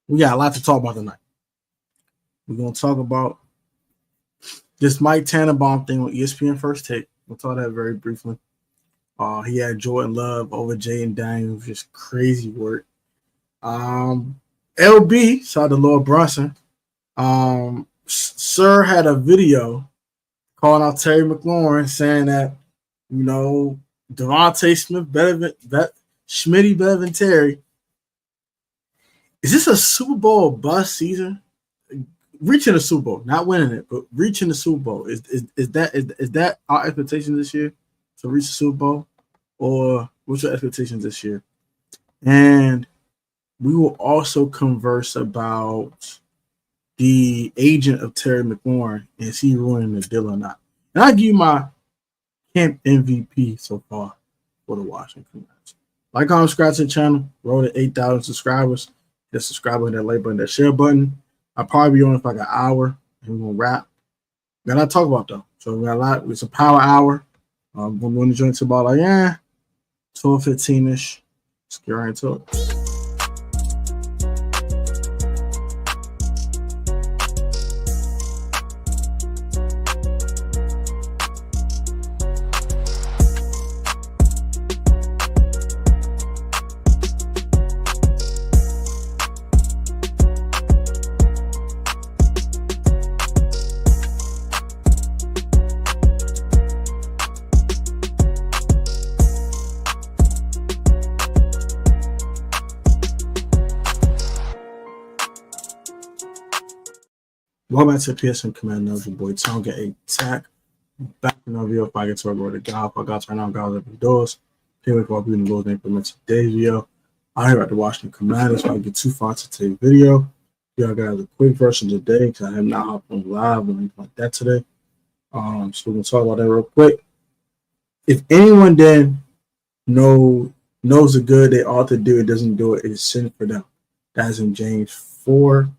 We got a lot to talk about tonight. We're going to talk about this Mike Tannenbaum thing with ESPN First Take. We'll talk that very briefly. He had Jordan Love over Jaden Daniels, just crazy work. LB, shout out to Lord Brunson. Sir had a video calling out Terry McLaurin saying that, Devontae Smith Schmitty better than Terry. Is this a Super Bowl bust season? Reaching the Super Bowl, not winning it, but reaching the Super Bowl. Is that our expectation this year to reach the Super Bowl? Or what's your expectations this year? And we will also converse about the agent of Terry McLaurin. Is he ruining the deal or not? And I'll give you my camp MVP so far for the Washington Commanders. Like, comment, subscribe to the channel. Roll to 8,000 subscribers. Hit subscribe button, that like button, that share button. I'll probably be on it for like an hour, and we're going to wrap. Got a lot to talk about, though. So we got a lot. It's a power hour. We're going to join to about 12:15-ish. Let's get right into it. Welcome back to the PSM Command Notes. Your boy Tom get a tack. Back in the video. If I get to go to golf, I got to turn on guys open doors. Here we go. Being the Lord's name for today's video. I'm here at the Washington Commanders. So I get too far to today's video. Y'all got a quick version today because I have not hopped on live or anything like that today. So we're gonna talk about that real quick. If anyone then knows the good they ought to do, it doesn't do it, it's sin for them. That's in James 4.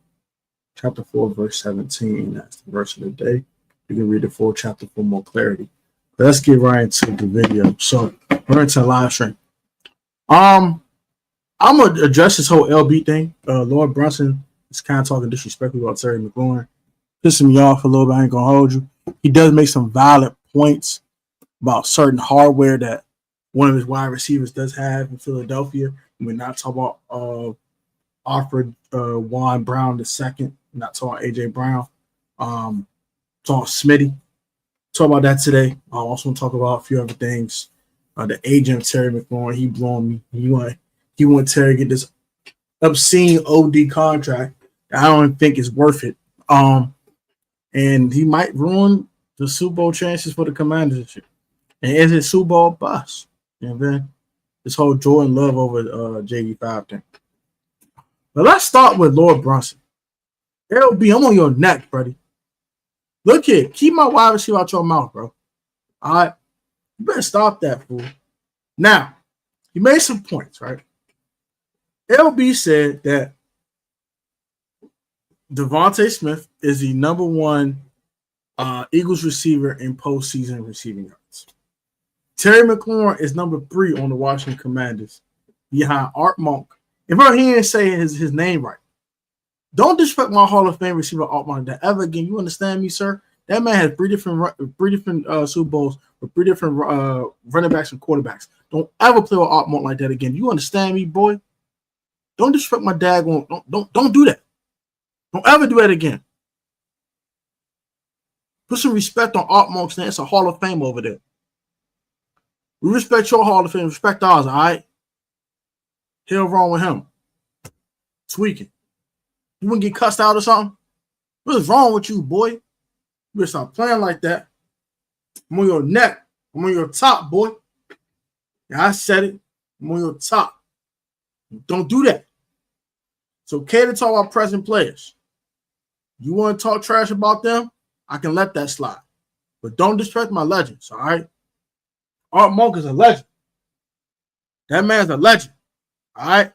Chapter 4, verse 17. That's the verse of the day. You can read the full chapter for more clarity. But let's get right into the video. So we're into live stream. I'm gonna address this whole LB thing. Lord Brunson is kind of talking disrespectfully about Terry McLaurin. Pissing me off a little bit. I ain't gonna hold you. He does make some valid points about certain hardware that one of his wide receivers does have in Philadelphia. We're not talking about Alfred Juan Brown II. Not talking AJ Brown. Talking Smitty. Talk about that today. I also want to talk about a few other things. The agent of Terry McLaurin, he blowing me. He want Terry to get this obscene OD contract. I don't even think it's worth it. And he might ruin the Super Bowl chances for the Commanders this year. And is it Super Bowl bust? And then this whole Jordan Love over JD5 thing. But let's start with Lord Brunson. LB, I'm on your neck, buddy. Look here. Keep my wide receiver out your mouth, bro. All right? You better stop that, fool. Now, he made some points, right? LB said that Devontae Smith is the number one Eagles receiver in postseason receiving yards. Terry McLaurin is number 3 on the Washington Commanders behind Art Monk. And bro, he didn't say his name right. Don't disrespect my Hall of Fame receiver Art Monk that ever again. You understand me, sir? That man has three different Super Bowls with 3 different running backs and quarterbacks. Don't ever play with Art Monk like that again. You understand me, boy? Don't disrespect my dad. Don't do that. Don't ever do that again. Put some respect on Art Monk's name. It's a Hall of Fame over there. We respect your Hall of Fame. Respect ours, all right? Hell wrong with him. Tweaking. You wouldn't get cussed out or something? What is wrong with you, boy? You better stop playing like that. I'm on your neck. I'm on your top, boy. Yeah, I said it. I'm on your top. Don't do that. It's okay to talk about present players. You want to talk trash about them? I can let that slide. But don't disrespect my legends, all right? Art Monk is a legend. That man's a legend, all right?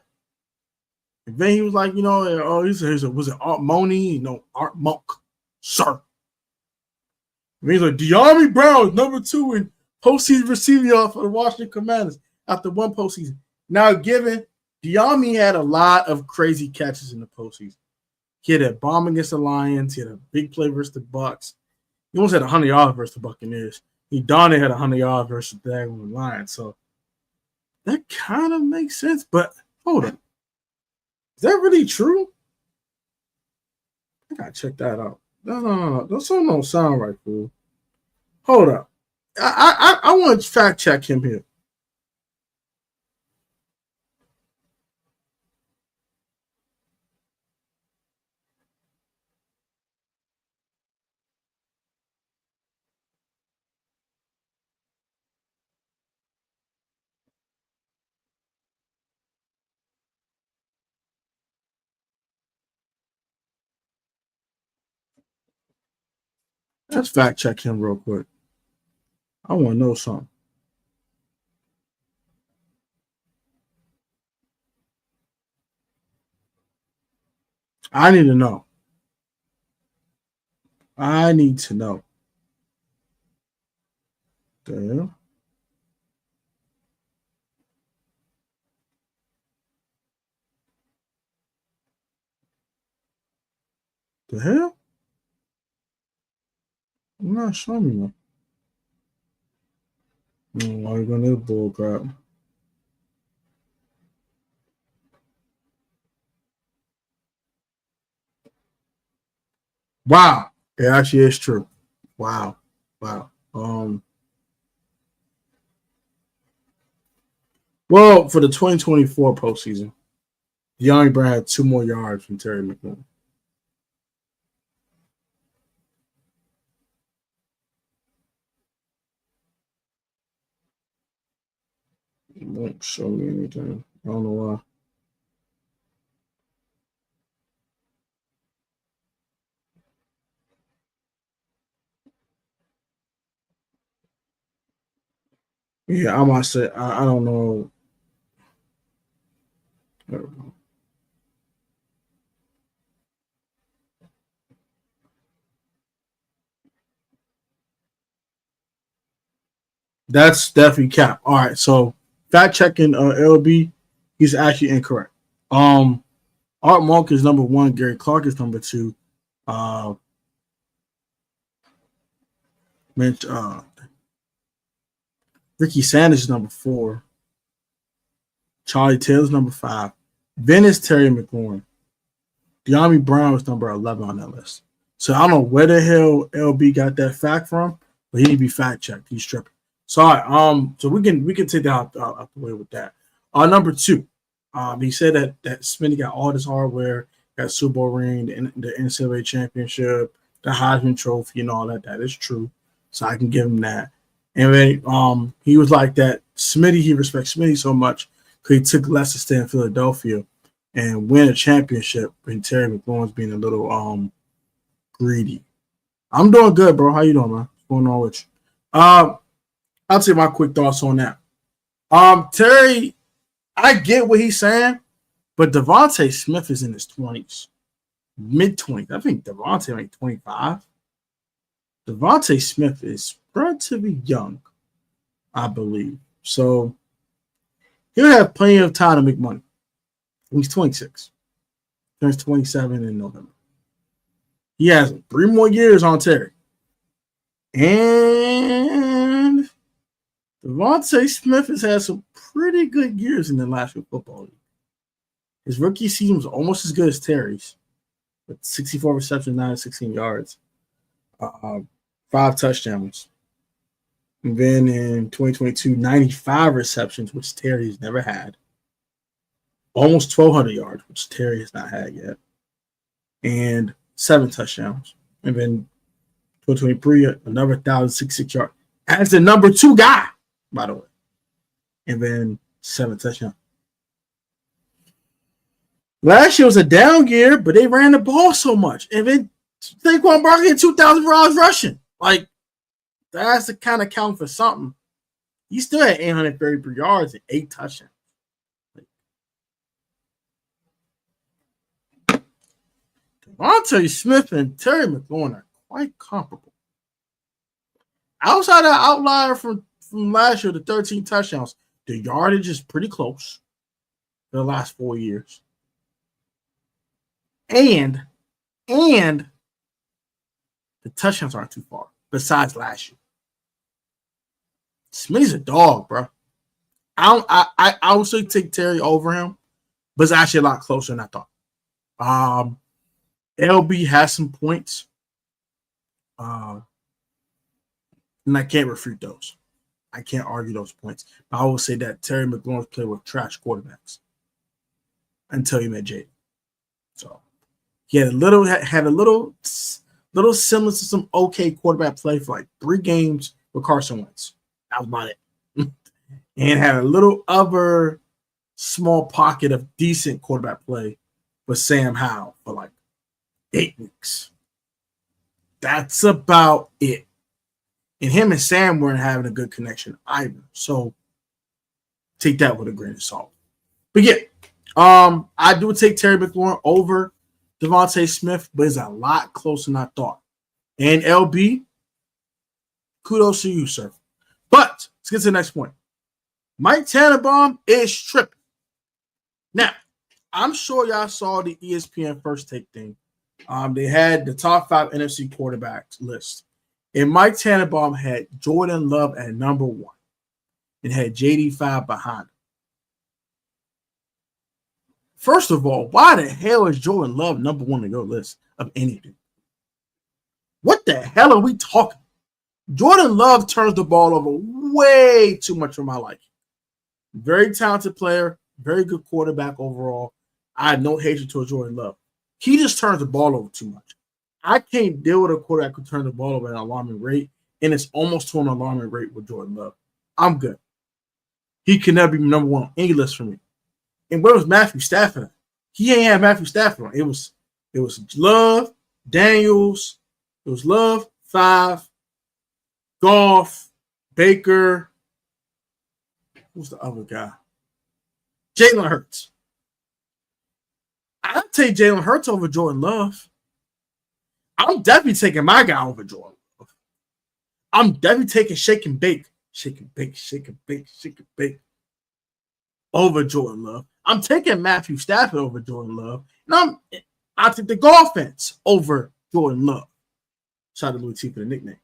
And then he was like, he said, was it Art Money? Art Monk, sir. And he's like, De'Ami Brown is number 2 in postseason receiving yards for the Washington Commanders after one postseason. Now giving Diami had a lot of crazy catches in the postseason. He had a bomb against the Lions. He had a big play versus the Bucks. He almost had 100 yards versus the Buccaneers. He darn near had 100 yards versus the Lions. So that kind of makes sense. But hold on. Is that really true? I gotta check that out. No. That song don't sound right, fool. Hold up. I want to fact check him here. Let's fact check him real quick. I want to know something. I need to know. I need to know. The hell? The hell? I'm not showing me no. Why are you gonna do bull crap? Wow. It actually is true. Wow. Well, for the 2024 postseason, De'Ami Brown had 2 more yards from Terry McLaurin. It won't show me anything. I don't know why. Yeah, I might say I don't know. That's definitely cap. All right, so fact checking LB, he's actually incorrect. Art Monk is number 1, Gary Clark is number 2. Uh Mitch, Ricky Sanders is number 4. Charlie Taylor's number 5. Then is Terry McLaurin. De'Ami Brown is number 11 on that list. So I don't know where the hell LB got that fact from, but he need to be fact checked. He's tripping. Sorry. So we can take that out the way with that. Number 2. He said that Smitty got all this hardware, got Super Bowl ring, the NCAA championship, the Heisman Trophy, and all that. That is true. So I can give him that. And then he was like that. Smitty, he respects Smitty so much because he took less to stay in Philadelphia and win a championship. And Terry McLaurin's being a little greedy. I'm doing good, bro. How you doing, man? What's going on with you? I'll tell you my quick thoughts on that. Terry, I get what he's saying, but Devontae Smith is in his 20s, mid-20s. I think Devontae like 25. Devontae Smith is relatively young, I believe. So he'll have plenty of time to make money. He's 26. Turns 27 in November. He has 3 more years on Terry. And Devontae Smith has had some pretty good years in the National Football League. His rookie season was almost as good as Terry's, with 64 receptions, 916 yards, 5 touchdowns. And then in 2022, 95 receptions, which Terry's never had. Almost 1,200 yards, which Terry has not had yet. And 7 touchdowns. And then 2023, another 1,066 yards. As the number 2 guy, by the way. And then 7 touchdowns. Last year was a down year, but they ran the ball so much. And then Saquon Barkley had 2,000 yards rushing. Like, that's the kind of count for something. He still had 833 yards and 8 touchdowns. Devontae Smith and Terry McLaurin are quite comparable. Outside of outlier from last year, the 13 touchdowns, the yardage is pretty close. for the last 4 years. And the touchdowns aren't too far, besides last year. Smitty's a dog, bro. I would still take Terry over him, but it's actually a lot closer than I thought. LB has some points. And I can't refute those. I can't argue those points. But I will say that Terry McLaurin's played with trash quarterbacks until he met Jay. So he had a little semblance to some okay quarterback play for like 3 games with Carson Wentz. That was about it. And had a little other small pocket of decent quarterback play with Sam Howell for like 8 weeks. That's about it. And him and Sam weren't having a good connection either. So take that with a grain of salt. But yeah, I do take Terry McLaurin over Devontae Smith, but it's a lot closer than I thought. And LB, kudos to you, sir. But let's get to the next point. Mike Tannenbaum is tripping. Now, I'm sure y'all saw the ESPN First Take thing. They had the top 5 NFC quarterbacks list. And Mike Tannenbaum had Jordan Love at number 1 and had JD5 behind him. First of all, why the hell is Jordan Love number 1 on your list of anything? What the hell are we talking? Jordan Love turns the ball over way too much for my liking. Very talented player, very good quarterback overall. I had no hatred towards Jordan Love. He just turns the ball over too much. I can't deal with a quarterback who turns the ball over at an alarming rate, and it's almost to an alarming rate with Jordan Love. I'm good. He can never be number 1 on any list for me. And where was Matthew Stafford? He ain't had Matthew Stafford on. It was Love, Daniels, it was Love, 5, Goff, Baker. Who's the other guy? Jalen Hurts. I'd take Jalen Hurts over Jordan Love. I'm definitely taking my guy over Jordan Love. I'm definitely taking shake and bake over Jordan Love. I'm taking Matthew Stafford over Jordan Love. And I take the offense over Jordan Love. Shout out to Louis T for the nickname.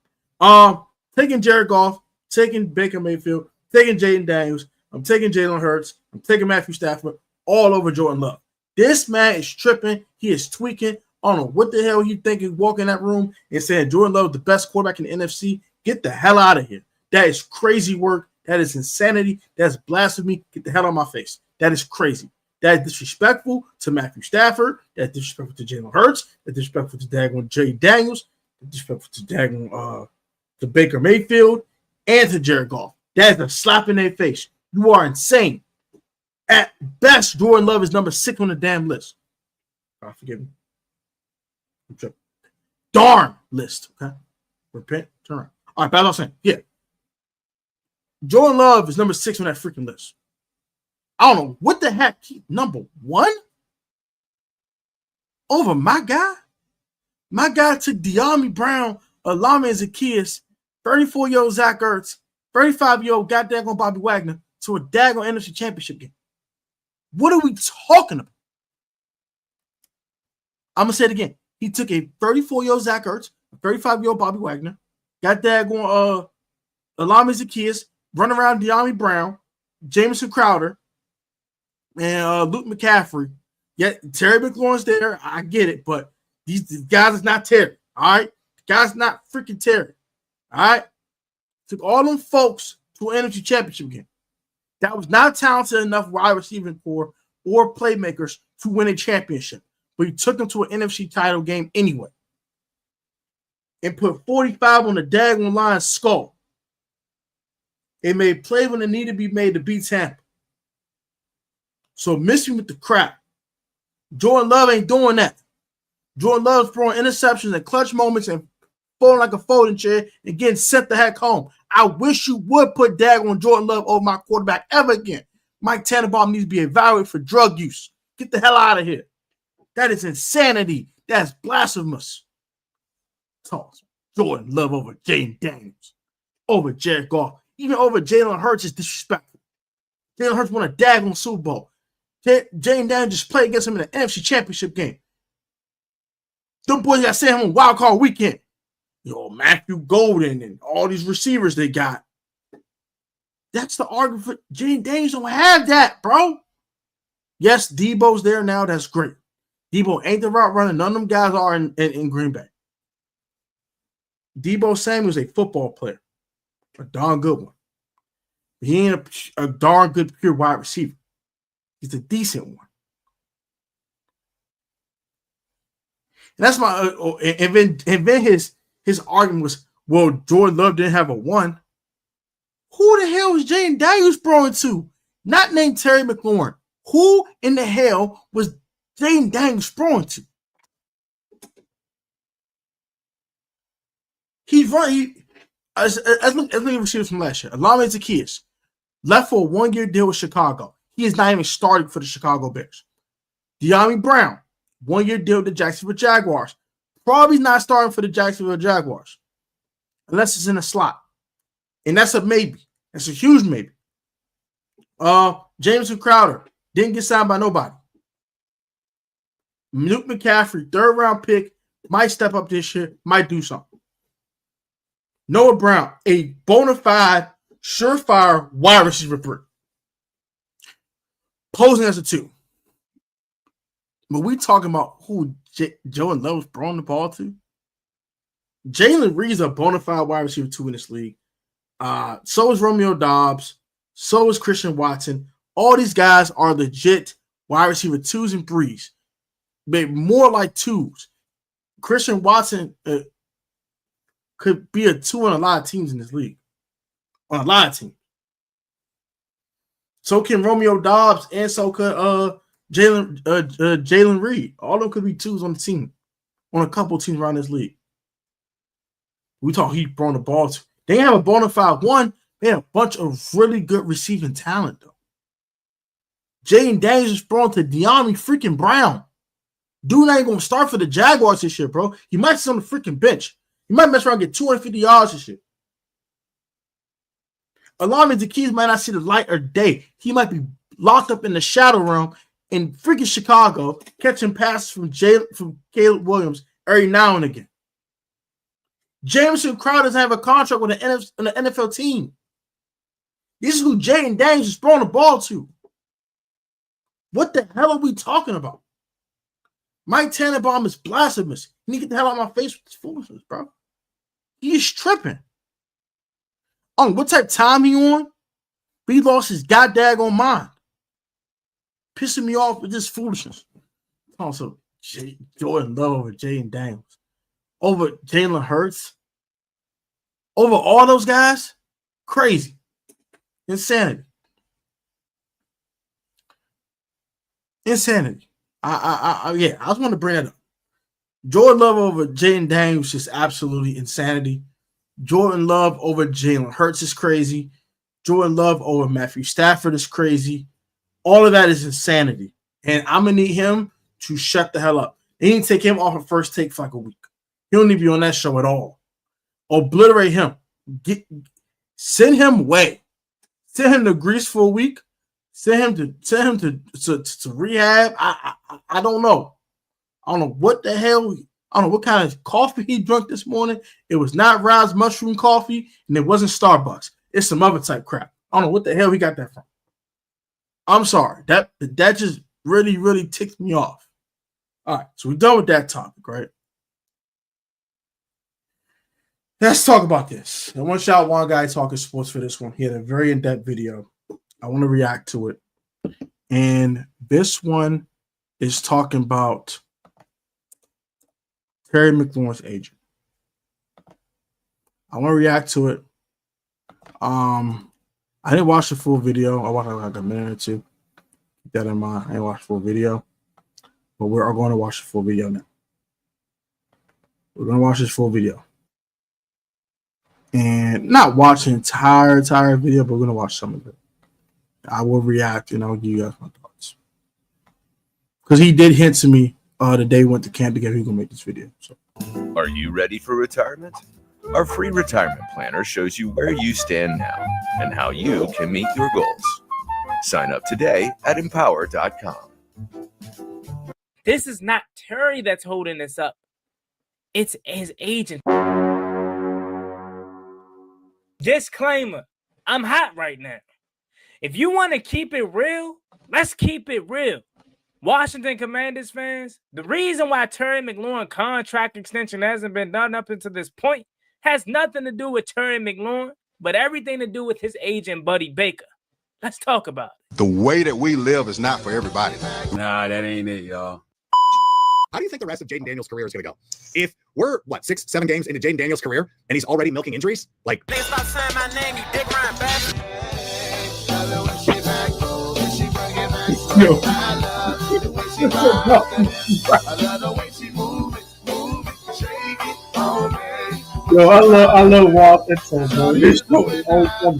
Taking Jared Goff, taking Baker Mayfield, taking Jaden Daniels. I'm taking Jalen Hurts. I'm taking Matthew Stafford all over Jordan Love. This man is tripping. He is tweaking. I don't know what the hell he thinking walking in that room and saying Jordan Love is the best quarterback in the NFC. Get the hell out of here. That is crazy work. That is insanity. That's blasphemy. Get the hell out of my face. That is crazy. That is disrespectful to Matthew Stafford. That's disrespectful to Jalen Hurts. That's disrespectful to Dagon Jay Daniels. That's disrespectful to Dagon to Baker Mayfield and to Jared Goff. That is a slap in their face. You are insane. At best, Jordan Love is number 6 on the damn list. God forgive me. Darn list. Okay. Repent. Turn around. All right, but as I was saying, yeah. Jordan Love is number 6 on that freaking list. I don't know what the heck. Number 1 over my guy. My guy took De'Ami Brown, Alama Zacchaeus, 34-year-old Zach Ertz, 35-year-old goddamn Bobby Wagner to a daggone NFC Championship game. What are we talking about? I'm going to say it again. He took a 34-year-old Zach Ertz, a 35-year-old Bobby Wagner, got daggone Alama Zacchaeus, running around De'Ami Brown, Jamison Crowder, and Luke McCaffrey. Yeah, Terry McLaurin's there. I get it, but these guys is not Terry. All right? The guy's not freaking Terry. All right? Took all them folks to an NFC Championship game. That was not talented enough wide receiving core or playmakers to win a championship. But he took them to an NFC title game anyway. And put 45 on the daggone line skull. It made play when it needed to be made to beat Tampa. So miss me with the crap. Jordan Love ain't doing that. Jordan Love's throwing interceptions and clutch moments and falling like a folding chair and getting sent the heck home. I wish you would put daggone Jordan Love over my quarterback ever again. Mike Tannenbaum needs to be evaluated for drug use. Get the hell out of here. That is insanity. That's blasphemous. Toss Jordan Love over Jaden Daniels, over Jared Goff, even over Jalen Hurts is disrespectful. Jalen Hurts won a daggone Super Bowl. Jane Daniels just played against him in the NFC Championship game. Them boys got sent him on wild card weekend. Matthew Golden and all these receivers they got. That's the argument for Jane Daniels don't have that, bro. Yes, Debo's there now. That's great. Debo ain't the route runner. None of them guys are in Green Bay. Debo Samuel's a football player. A darn good one. He ain't a darn good pure wide receiver. He's a decent one. And that's my and then his argument was, well, Jordan Love didn't have a 1. Who the hell was Jane Daniels throwing to? Not named Terry McLaurin. Who in the hell was Jane Daniels throwing to? As receivers from last year. Alame Zaccheaus left for a 1-year deal with Chicago. He is not even starting for the Chicago Bears. De'Ami Brown, 1-year deal with the Jacksonville Jaguars. Probably not starting for the Jacksonville Jaguars. Unless it's in a slot. And that's a maybe. That's a huge maybe. Jameson Crowder didn't get signed by nobody. Luke McCaffrey, 3rd round pick, might step up this year, might do something. Noah Brown, a bona fide, surefire wide receiver 3. Posing as a 2. But we talking about who Jordan Love was throwing the ball to. Jalen Reed's a bona fide wide receiver 2 in this league. So is Romeo Doubs. So is Christian Watson. All these guys are legit wide receiver 2s and 3s. But more like 2s. Christian Watson could be a 2 on a lot of teams in this league. On a lot of teams. So can Romeo Doubs and so could Jalen Reed. All of them could be 2s on the team. On a couple teams around this league. We talk he throwing the ball to. They have a bona fide 1. They have a bunch of really good receiving talent, though. Jane Daniels is throwing to De'Ami freaking Brown. Dude ain't going to start for the Jaguars this year, bro. He might sit on the freaking bench. He might mess around and get 250 yards this year. Alame Zaccheaus might not see the light or day. He might be locked up in the shadow realm in freaking Chicago, catching passes from Caleb Williams every now and again. Jameson Crowder doesn't have a contract with an NFL team. This is who Jane Daniels is throwing the ball to. What the hell are we talking about? Mike Tannenbaum is blasphemous. You need to get the hell out of my face with this foolishness, bro. He is tripping. What type of time he on? But he lost his goddamn mind. Pissing me off with this foolishness. Also, Jordan Love over Jane Daniels. Over Jalen Hurts. Over all those guys. Crazy. Insanity. Insanity. I just want to bring that up. Jordan Love over Jayden Daniels is absolutely insanity. Jordan Love over Jalen Hurts is crazy. Jordan Love over Matthew Stafford is crazy. All of that is insanity. And I'm going to need him to shut the hell up. They need to take him off of First Take for like a week. He don't need to be on that show at all. Obliterate him. Send him away. Send him to Greece for a week. Send him to rehab. I don't know. I don't know what the hell. I don't know what kind of coffee he drank this morning. It was not Rise Mushroom coffee, and it wasn't Starbucks. It's some other type crap. I don't know what the hell he got that from. I'm sorry. That just really, really ticked me off. All right, so we're done with that topic, right? Let's talk about this. I want to shout out one guy talking sports for this one. He had a very in-depth video. I want to react to it. And this one is talking about Terry McLaurin's agent. I want to react to it. I didn't watch the full video. I watched like a minute or two. Keep that in mind. I didn't watch the full video. But we are going to watch the full video now. We're going to watch this full video. And not watch the entire video, but we're going to watch some of it. I will react and I'll give you guys my thoughts. Because he did hint to me the day we went to camp together, he's going to make this video. So. Are you ready for retirement? Our free retirement planner shows you where you stand now and how you can meet your goals. Sign up today at empower.com. This is not Terry that's holding this up. It's his agent. Disclaimer, I'm hot right now. If you want to keep it real, let's keep it real. Washington Commanders fans, the reason why Terry McLaurin contract extension hasn't been done up until this point has nothing to do with Terry McLaurin, but everything to do with his agent, Buddy Baker. Let's talk about it. The way that we live is not for everybody. Nah, that ain't it, y'all. How do you think the rest of Jaden Daniels' career is going to go? If we're, 6, 7 games into Jaden Daniels' career and he's already milking injuries? Like, stop saying my name, you dick riding bastard. Yo, I love Washington, bro. This show is awesome.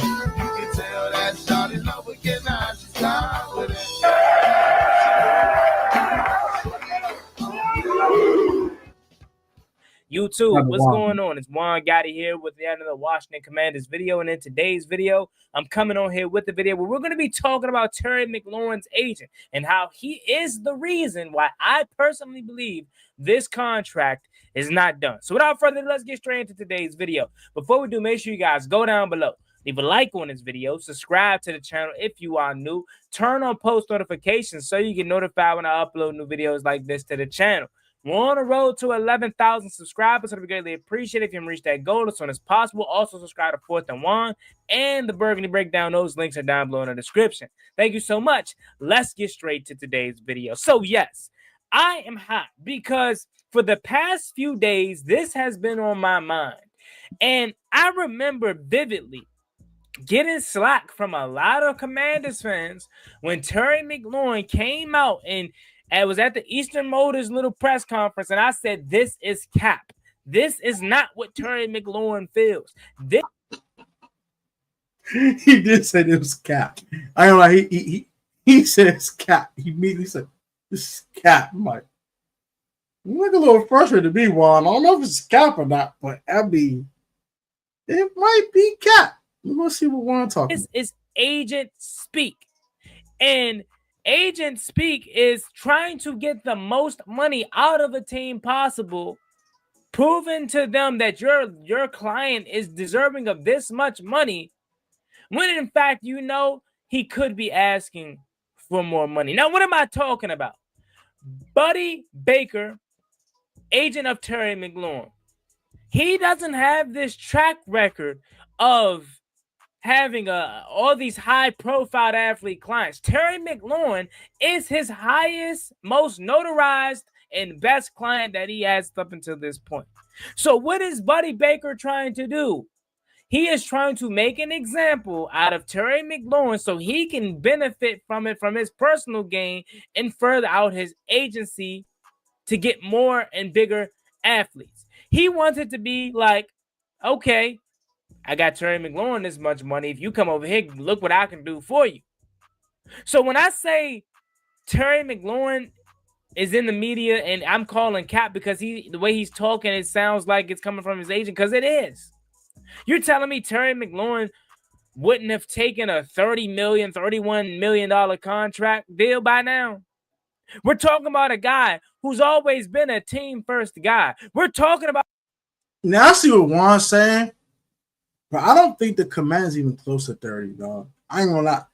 YouTube, what's going on? It's Juan Gotti here with the end of the Washington Commanders video. And in today's video, I'm coming on here with the video where we're going to be talking about Terry McLaurin's agent and how he is the reason why I personally believe this contract is not done. So without further ado, let's get straight into today's video. Before we do, make sure you guys go down below, leave a like on this video, subscribe to the channel if you are new, turn on post notifications so you get notified when I upload new videos like this to the channel. We're on the road to 11,000 subscribers, so it'd be greatly appreciated if you can reach that goal as soon as possible. Also, subscribe to 4th and 1 and the Burgundy Breakdown. Those links are down below in the description. Thank you so much. Let's get straight to today's video. So, yes, I am hot because for the past few days, this has been on my mind. And I remember vividly getting slack from a lot of Commanders fans when Terry McLaurin came out and I was at the Eastern Motors little press conference, and I said, this is cap. This is not what Terry McLaurin feels. He did say it was cap. I don't know. He said it's cap. He immediately said, this is cap. I'm like, you look a little frustrated to be, Juan. I don't know if it's cap or not, but I mean, it might be cap. We're going to see what Juan talking about. This is agent speak. And agent speak is trying to get the most money out of a team possible, proving to them that your client is deserving of this much money, when in fact, you know, he could be asking for more money. Now, what am I talking about? Buddy Baker, agent of Terry McLaurin. He doesn't have this track record of having all these high-profile athlete clients. Terry McLaurin is his highest, most notarized, and best client that he has up until this point. So what is Buddy Baker trying to do? He is trying to make an example out of Terry McLaurin so he can benefit from it from his personal gain and further out his agency to get more and bigger athletes. He wants it to be like, okay, I got Terry McLaurin this much money. If you come over here, look what I can do for you. So when I say Terry McLaurin is in the media and I'm calling cap because the way he's talking, it sounds like it's coming from his agent because it is. You're telling me Terry McLaurin wouldn't have taken a $31 million contract deal by now? We're talking about a guy who's always been a team first guy. We're talking about. Now I see what Juan's saying. But I don't think the Commanders even close to 30, dog. I ain't gonna lie.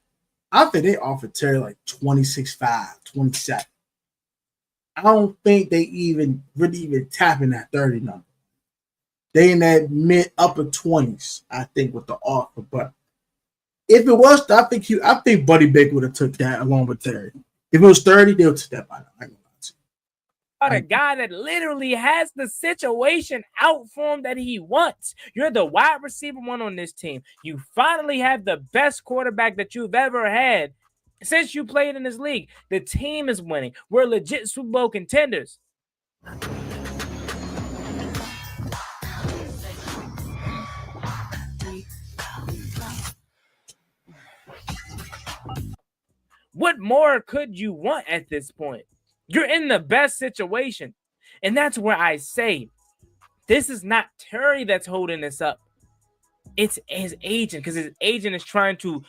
I think they offered Terry like 26.5, 27. I don't think they really tapping that 30 number. They in that mid upper 20s, I think, with the offer. But if it was, I think Buddy Baker would have took that along with Terry. If it was 30, they would take that by now. I ain't gonna lie to you. A guy that literally has the situation out for him that he wants. You're the wide receiver one on this team. You finally have the best quarterback that you've ever had since you played in this league. The team is winning. We're legit Super Bowl contenders. What more could you want at this point? You're in the best situation. And that's where I say, this is not Terry that's holding this up. It's his agent, because his agent is trying to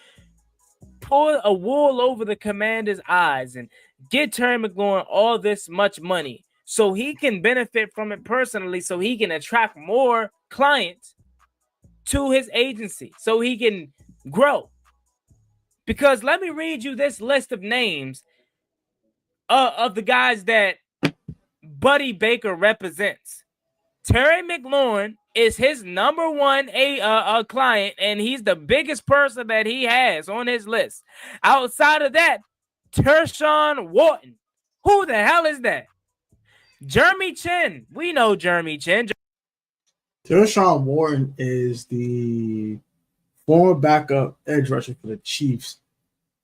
pull a wool over the Commanders' eyes and get Terry McLaurin all this much money so he can benefit from it personally, so he can attract more clients to his agency, so he can grow. Because let me read you this list of names of the guys that Buddy Baker represents. Terry McLaurin is his number one client, and he's the biggest person that he has on his list. Outside of that, Tershawn Wharton. Who the hell is that? Jeremy Chin. We know Jeremy Chin. Tershawn Wharton is the former backup edge rusher for the Chiefs.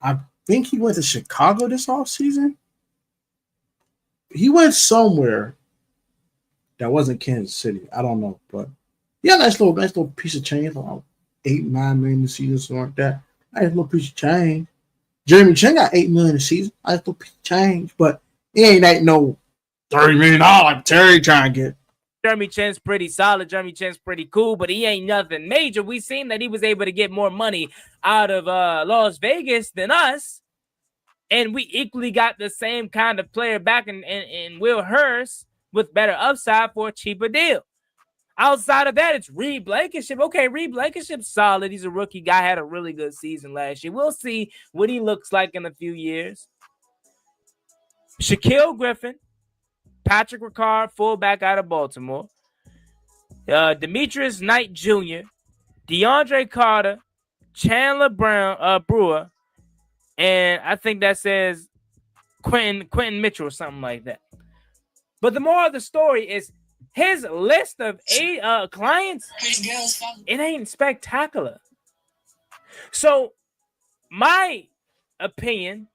I think he went to Chicago this offseason. He went somewhere that wasn't Kansas City. I don't know, but yeah, nice little piece of change, about $8-9 million a season, something like that. Nice little piece of change. Jeremy Chin got $8 million a season. Nice little piece of change, but it ain't like no $30 million like Terry trying to get. Jeremy Chin's pretty solid. Jeremy Chin's pretty cool, but he ain't nothing major. We seen that he was able to get more money out of Las Vegas than us, and we equally got the same kind of player back in Will Hurst with better upside for a cheaper deal. Outside of that, it's Reed Blankenship. Okay, Reed Blankenship's solid. He's a rookie guy, had a really good season last year. We'll see what he looks like in a few years. Shaquille Griffin, Patrick Ricard, fullback out of Baltimore. Demetrius Knight Jr., DeAndre Carter, Chandler Brewer, and I think that says Quentin Mitchell or something like that. But the moral of the story is his list of clients, it ain't spectacular. So my opinion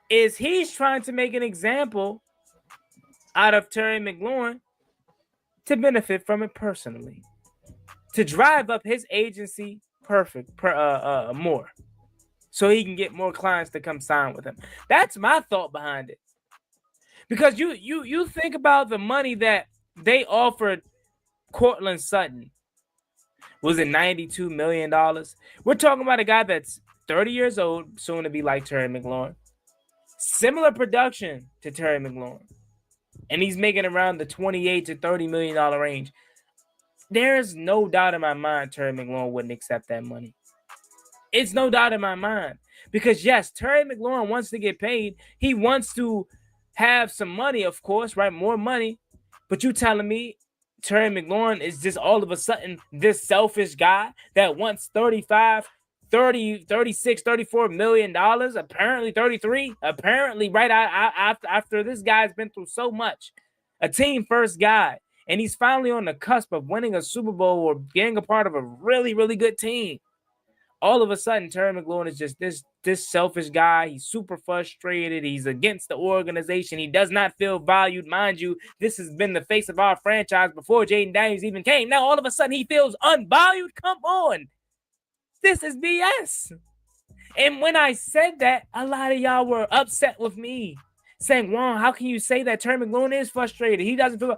is he's trying to make an example out of Terry McLaurin to benefit from it personally, to drive up his agency more, so he can get more clients to come sign with him. That's my thought behind it. Because you think about the money that they offered Cortland Sutton. Was it $92 million? We're talking about a guy that's 30 years old, soon to be like Terry McLaurin. Similar production to Terry McLaurin. And he's making around the $28 to $30 million range. There's no doubt in my mind Terry McLaurin wouldn't accept that money. It's no doubt in my mind. Because, yes, Terry McLaurin wants to get paid. He wants to have some money, of course, right? More money. But you telling me Terry McLaurin is just all of a sudden this selfish guy that wants 35, 30, 36, 34 million dollars, apparently 33, apparently right after this guy's been through so much, a team first guy, and he's finally on the cusp of winning a Super Bowl or being a part of a really, really good team. All of a sudden, Terry McLaurin is just this selfish guy. He's super frustrated. He's against the organization. He does not feel valued. Mind you, this has been the face of our franchise before Jaden Daniels even came. Now, all of a sudden, he feels unvalued? Come on. This is BS. And when I said that, a lot of y'all were upset with me, saying, Juan, how can you say that Terry McLaurin is frustrated? He doesn't feel...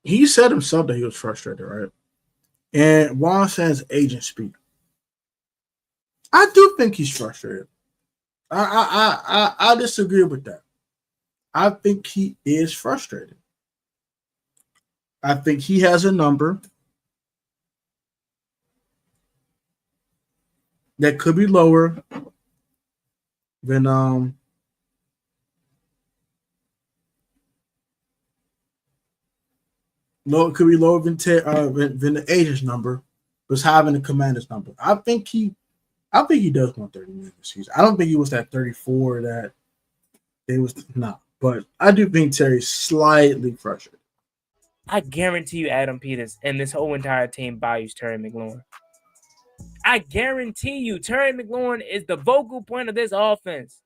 He said himself that he was frustrated, right? And Juan says agent speak. I do think he's frustrated. I disagree with that. I think he is frustrated. I think he has a number that could be lower than it could be lower than the agent's number, was having the Commander's number. I think he does want 30 million this season. I don't think he was that 34 that it was not. But I do think Terry's slightly frustrated. I guarantee you Adam Peters and this whole entire team values Terry McLaurin. I guarantee you Terry McLaurin is the vocal point of this offense.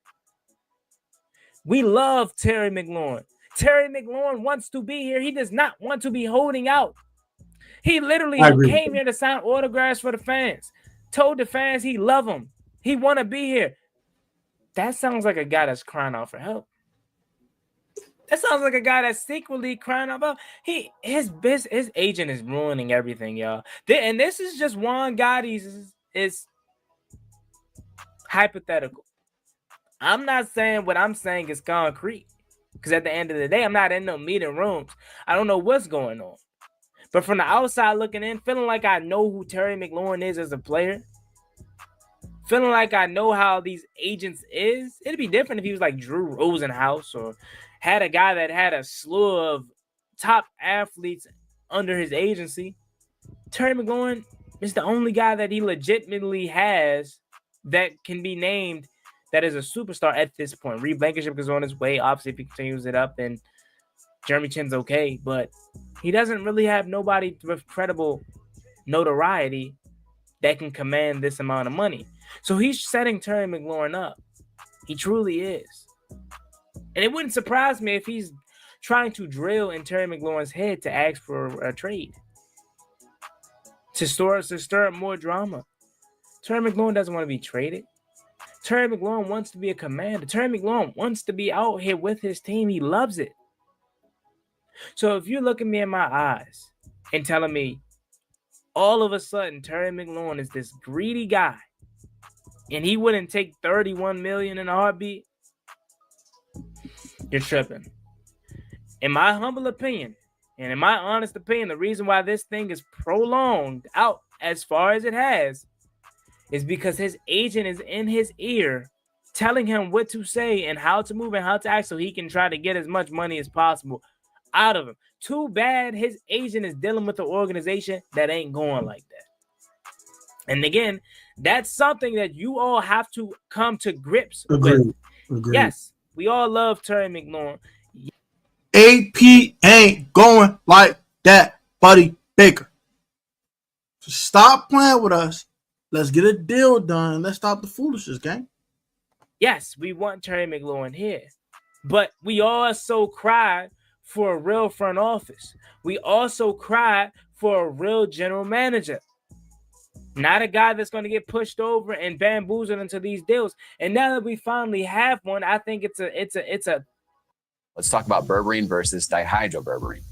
We love Terry McLaurin. Terry McLaurin wants to be here. He does not want to be holding out. He literally came here to sign autographs for the fans. Told the fans he love them. He want to be here. That sounds like a guy that's crying out for help. That sounds like a guy that's secretly crying about his agent is ruining everything, y'all. And this is just Juan Gotti's is hypothetical. I'm not saying what I'm saying is concrete, because at the end of the day, I'm not in no meeting rooms. I don't know what's going on. But from the outside looking in, feeling like I know who Terry McLaurin is as a player, feeling like I know how these agents is, it'd be different if he was like Drew Rosenhaus or had a guy that had a slew of top athletes under his agency. Terry McLaurin is the only guy that he legitimately has that can be named that is a superstar at this point. Reed Blankenship is on his way. Obviously, if he continues it up, then Jeremy Chin's okay. But he doesn't really have nobody with credible notoriety that can command this amount of money. So he's setting Terry McLaurin up. He truly is. And it wouldn't surprise me if he's trying to drill in Terry McLaurin's head to ask for a trade. To stir up more drama. Terry McLaurin doesn't want to be traded. Terry McLaurin wants to be a commander. Terry McLaurin wants to be out here with his team. He loves it. So if you look at me in my eyes and telling me all of a sudden Terry McLaurin is this greedy guy and he wouldn't take $31 million in a heartbeat, you're tripping. In my humble opinion, and in my honest opinion, the reason why this thing is prolonged out as far as it has is because his agent is in his ear telling him what to say and how to move and how to act so he can try to get as much money as possible out of him. Too bad his agent is dealing with an organization that ain't going like that. And again, that's something that you all have to come to grips with. Agreed. Yes, we all love Terry McLaurin. AP ain't going like that, Buddy Baker. So stop playing with us. Let's get a deal done. Let's stop the foolishness, gang. Yes, we want Terry McLaurin here. But we also cried for a real front office. We also cried for a real general manager. Not a guy that's going to get pushed over and bamboozled into these deals. And now that we finally have one, I think it's a Let's talk about berberine versus dihydroberberine.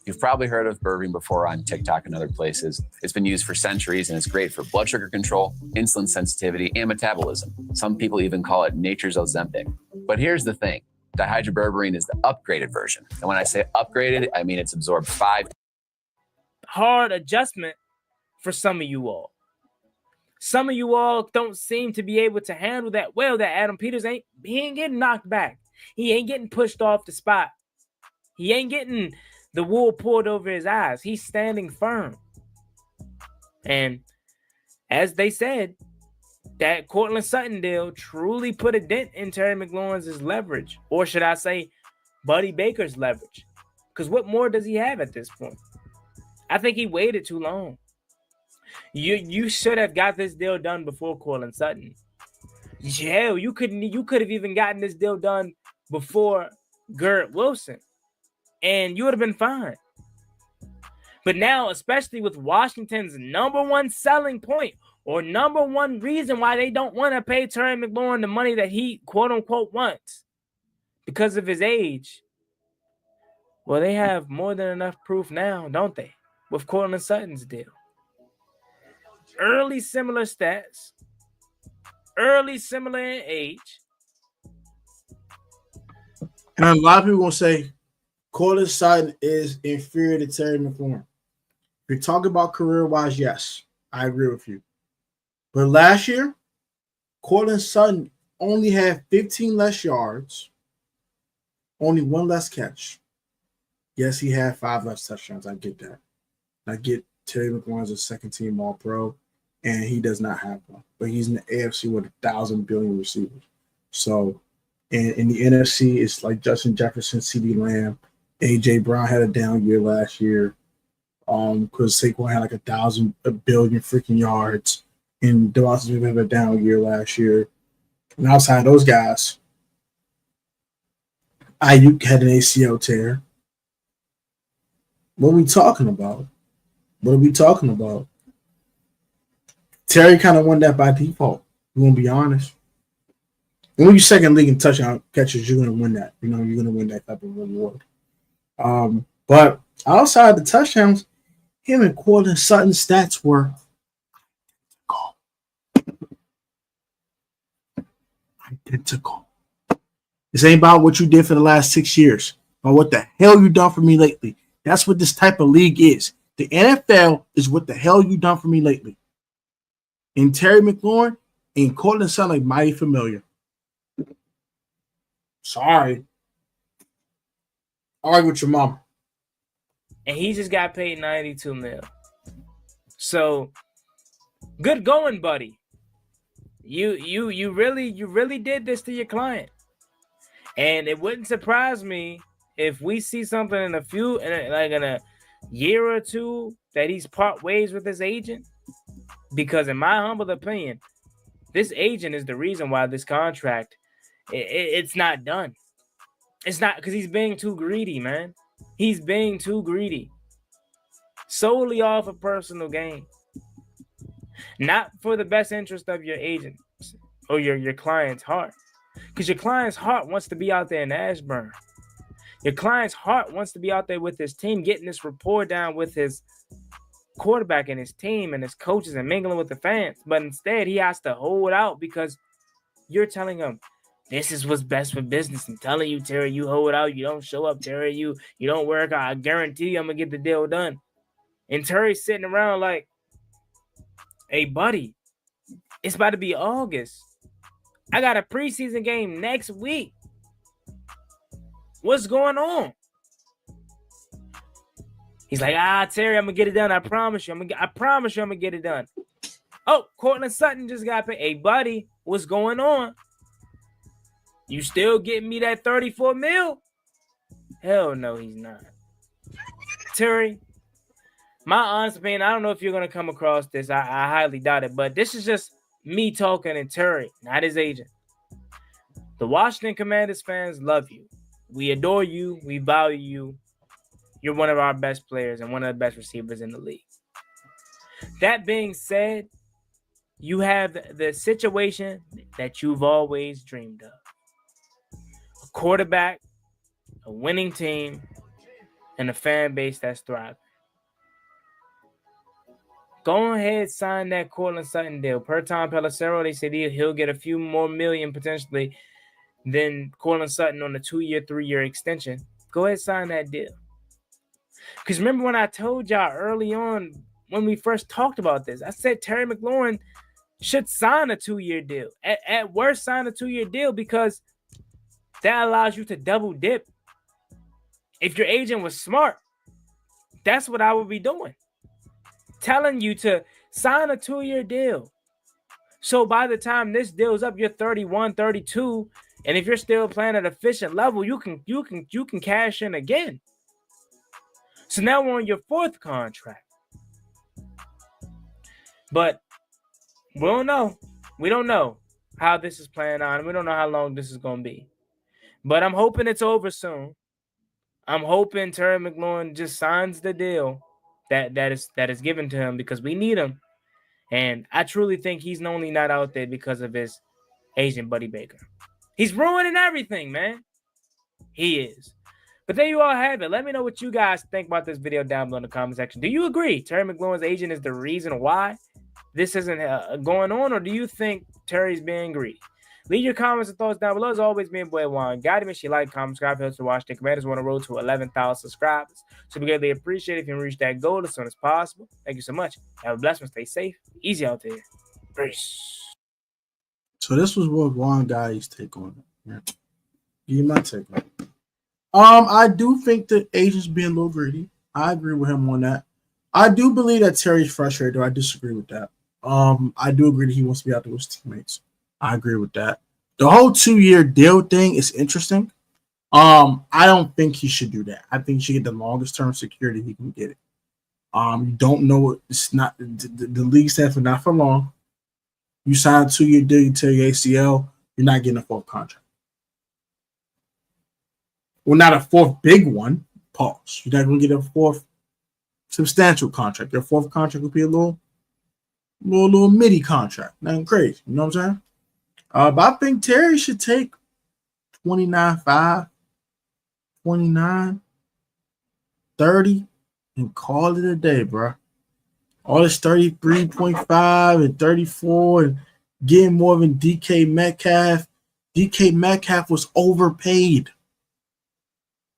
You've probably heard of berberine before on TikTok and other places. It's been used for centuries and it's great for blood sugar control, insulin sensitivity, and metabolism. Some people even call it nature's Ozempic. But here's the thing. Dihydroberberine is the upgraded version. And when I say upgraded, I mean it's absorbed 5 hard adjustment for some of you all. Some of you all don't seem to be able to handle that well, that Adam Peters ain't getting knocked back. He ain't getting pushed off the spot. He ain't getting the wool pulled over his eyes. He's standing firm. And as they said, that Cortland Sutton deal truly put a dent in Terry McLaurin's leverage. Or should I say Buddy Baker's leverage? Because what more does he have at this point? I think he waited too long. You should have got this deal done before Cortland Sutton. Hell, you could have even gotten this deal done before Garrett Wilson, and you would have been fine. But now, especially with Washington's number one selling point or number one reason why they don't want to pay Terry McLaurin the money that he quote unquote wants because of his age, well, they have more than enough proof now, don't they? With Cortland Sutton's deal. Early similar stats, early similar in age. And a lot of people going to say Cortland Sutton is inferior to Terry McLaurin. If you're talking about career-wise, yes, I agree with you. But last year, Cortland Sutton only had 15 less yards, only one less catch. Yes, he had 5 less touchdowns. I get that. I get Terry McLaurin's a second-team All-Pro, and he does not have one. But he's in the AFC with 1,000 billion receivers. So, and in the NFC, it's like Justin Jefferson, CeeDee Lamb. A.J. Brown had a down year last year because Saquon had like a billion freaking yards. And Devontae Smith had a down year last year. And outside of those guys, Ayuk had an ACL tear. What are we talking about? What are we talking about? Terry kind of won that by default. We're going to be honest. And when you second league in touchdown catches, you're gonna win that. You're gonna win that type of reward. But outside the touchdowns, him and Cortland Sutton's stats were identical. This ain't about what you did for the last 6 years, but what the hell you done for me lately. That's what this type of league is. The NFL is what the hell you done for me lately. And Terry McLaurin and Cortland Sutton like mighty familiar. Sorry. Argue with your mom. And he just got paid $92 million. So good going, buddy. You really did this to your client. And it wouldn't surprise me if we see something in a year or two that he's part ways with his agent. Because in my humble opinion, this agent is the reason why this contract it's not done. It's not because he's being too greedy, man. He's being too greedy. Solely off of personal gain. Not for the best interest of your agent or your client's heart. Because your client's heart wants to be out there in Ashburn. Your client's heart wants to be out there with his team, getting this rapport down with his quarterback and his team and his coaches and mingling with the fans. But instead, he has to hold out because you're telling him, this is what's best for business. I'm telling you, Terry, you hold out. You don't show up, Terry. You don't work. I guarantee you I'm going to get the deal done. And Terry's sitting around like, hey, buddy, it's about to be August. I got a preseason game next week. What's going on? He's like, Terry, I'm going to get it done. I promise you. I promise you I'm going to get it done. Oh, Cortland Sutton just got paid. Hey, buddy, what's going on? You still getting me that $34 million? Hell no, he's not. Terry, my honest opinion, I don't know if you're going to come across this. I highly doubt it. But this is just me talking to Terry, not his agent. The Washington Commanders fans love you. We adore you. We value you. You're one of our best players and one of the best receivers in the league. That being said, you have the situation that you've always dreamed of. A quarterback, a winning team, and a fan base that's thriving. Go ahead, sign that Cortland Sutton deal. Per Tom Pelissero, they said he'll get a few more million potentially than Cortland Sutton on a 2-year, 3-year extension. Go ahead, sign that deal. Because remember when I told y'all early on when we first talked about this, I said Terry McLaurin should sign a 2-year deal. At worst, sign a 2-year deal because that allows you to double dip. If your agent was smart, that's what I would be doing. Telling you to sign a 2-year deal. So by the time this deal's up, you're 31, 32, and if you're still playing at an efficient level, you can cash in again. So now we're on your 4th contract. But we don't know. We don't know how this is playing on. We don't know how long this is going to be. But I'm hoping it's over soon. I'm hoping Terry McLaurin just signs the deal that is given to him because we need him. And I truly think he's only not out there because of his agent, Buddy Baker. He's ruining everything, man. He is. But there you all have it. Let me know what you guys think about this video down below in the comment section. Do you agree Terry McLaurin's agent is the reason why this isn't going on, or do you think Terry's being greedy? Leave your comments and thoughts down below. As always, me and boy Juan. Gotta make sure you like, comment, subscribe, helps to watch the Commanders on the road to 11,000 subscribers. So we greatly appreciate it if you can reach that goal as soon as possible. Thank you so much. Have a blessed one. Stay safe. Easy out there. Peace. So this was what Juan Guy's take on it. Yeah. Give you my take on it. I do think the agent's being a little greedy. I agree with him on that. I do believe that Terry's frustrated, though I disagree with that. I do agree that he wants to be out there with his teammates. I agree with that. The whole 2-year deal thing is interesting. I don't think he should do that. I think he should get the longest term security he can get it. You don't know it's not the league stands for not for long. You sign a 2-year deal, you tear your ACL, you're not getting a 4th contract. Well, not a 4th big one. Pause. You're not going to get a 4th substantial contract. Your 4th contract will be a little midi contract. Nothing crazy. You know what I'm saying? But I think Terry should take 29-5, 29, 30, and call it a day, bro. All this 33.5 and 34 and getting more than DK Metcalf. DK Metcalf was overpaid.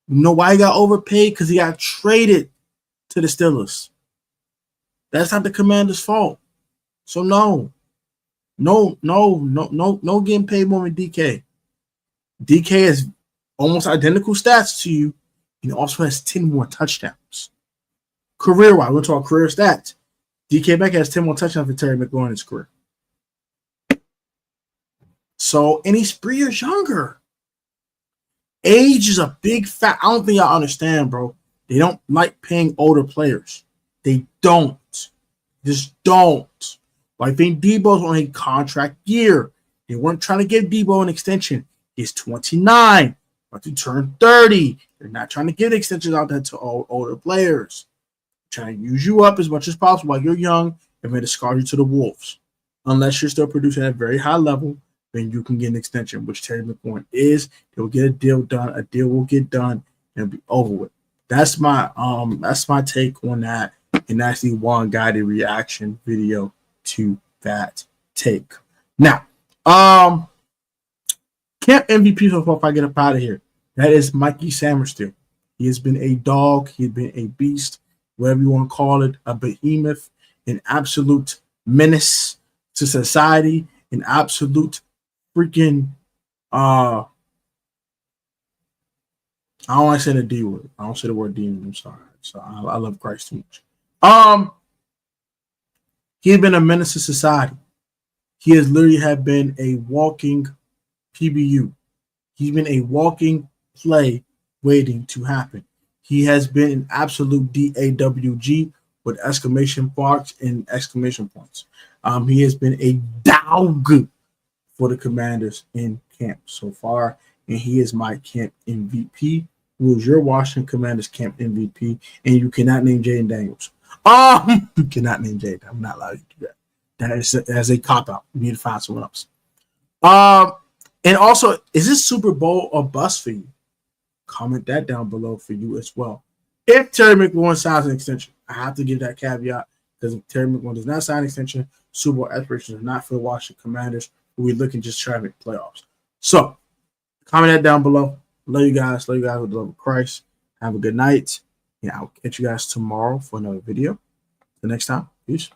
You know why he got overpaid? Because he got traded to the Steelers. That's not the Commanders' fault. So no getting paid more than DK. DK has almost identical stats to you, and also has 10 more touchdowns. Career-wise, we're talking career stats. DK Metcalf has 10 more touchdowns than Terry McLaurin in his career. So, and he's 3 years younger. Age is a big fact. I don't think y'all understand, bro. They don't like paying older players. They don't. Just don't. But I think Debo's on a contract year. They weren't trying to give Debo an extension. He's 29, about to turn 30. They're not trying to give extensions out there to older players. They're trying to use you up as much as possible while you're young and may discard you to the Wolves. Unless you're still producing at a very high level, then you can get an extension, which Terry McLaurin is. They will get a deal done. A deal will get done and be over with. That's my take on that. And actually one guided reaction video to that take. Now, camp MVP so far, if I get up out of here, that is MIKEY Samerstill. He has been a dog. He has been a beast, whatever you want to call it, a behemoth, an absolute menace to society, an absolute freaking I don't want to say the D word. I don't say the word demon. I'm sorry. So I love Christ too much. He has been a menace to society. He has literally have been a walking PBU. He's been a walking play waiting to happen. He has been an absolute DAWG with exclamation marks and exclamation points. He has been a dog for the Commanders in camp so far, and he is my camp MVP. Who is your Washington Commanders camp MVP? And you cannot name Jaden Daniels. You cannot name Jaden. I'm not allowed to do that. That is as a cop out. You need to find someone else. And also, is this Super Bowl a bust for you? Comment that down below for you as well. If Terry McLaurin signs an extension, I have to give that caveat because if Terry McLaurin does not sign an extension, Super Bowl aspirations are not for the Washington Commanders. We're looking just try to make playoffs. So, comment that down below. Love you guys. Love you guys with the love of Christ. Have a good night. And I'll catch you guys tomorrow for another video. Till next time. Peace.